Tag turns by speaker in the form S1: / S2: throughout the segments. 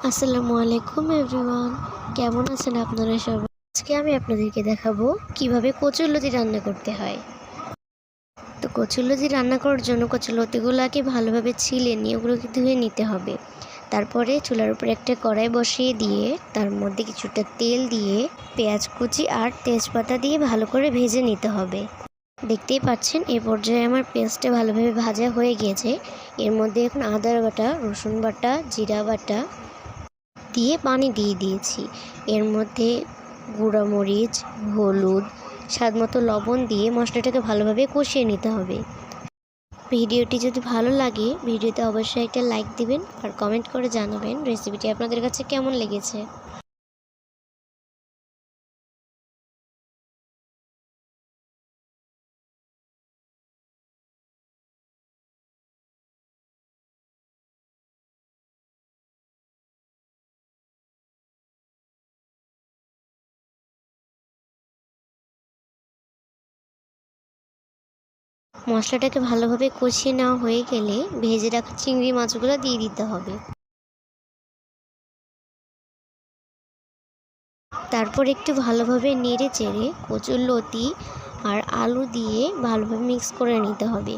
S1: আসসালামু আলাইকুম এভরিওয়ান, কেমন আছেন আপনারা সবাই? আজকে আমি আপনাদেরকে দেখাবো কিভাবে কচুরলতি রান্না করতে হয়। তো কচুরলতি রান্না করার জন্য কচুরলতিগুলোকে ভালোভাবে ছিলে নিয়ে ওগুলোকে ধুয়ে নিতে হবে। তারপরে চুলার উপর একটা কড়াই বসিয়ে দিয়ে তার মধ্যে কিছুটা তেল দিয়ে পেঁয়াজ কুচি আর তেজপাতা দিয়ে ভালো করে ভেজে নিতে হবে। দেখতেই পাচ্ছেন এই পর্যায়ে আমার পেঁয়াজটা ভালোভাবে ভাজা হয়ে গিয়েছে। এর মধ্যে এখন আদা বাটা, রসুন বাটা, জিরা বাটা দিয়ে পানি দিয়ে দিয়েছি। এর মধ্যে গুঁড়া মরিচ, হলুদ, স্বাদমতো লবণ দিয়ে মশলাটাকে ভালোভাবে কষিয়ে নিতে হবে। ভিডিওটি যদি ভালো লাগে ভিডিওতে অবশ্যই একটা লাইক দিবেন আর কমেন্ট করে জানাবেন রেসিপিটি আপনাদের কাছে কেমন লেগেছে। মশলাটাকে ভালোভাবে কষিয়ে নেওয়া হয়ে গেলে ভেজে রাখা চিংড়ি মাছগুলো দিয়ে দিতে হবে। তারপর একটু ভালোভাবে নেড়ে চেড়ে কচুরলতি আর আলু দিয়ে ভালোভাবে মিক্স করে নিতে হবে।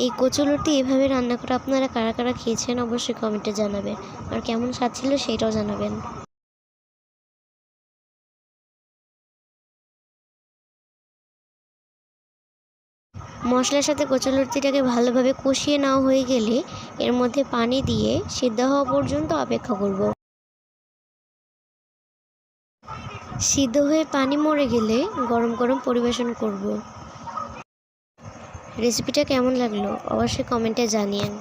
S1: এই কচুরলতি এভাবে রান্না করে আপনারা কারা কারা খেয়েছেন অবশ্যই কমেন্টে জানাবেন, আর কেমন স্বাদ ছিল সেটাও জানাবেন। মশলার সাথে কচুরলতিটাকে ভালোভাবে কষিয়ে নেওয়া হয়ে গেলে এর মধ্যে পানি দিয়ে সিদ্ধ হওয়া পর্যন্ত অপেক্ষা করব। সিদ্ধ হয়ে পানি মরে গেলে গরম গরম পরিবেশন করব। রেসিপিটা কেমন লাগলো অবশ্যই কমেন্টে জানিয়েন।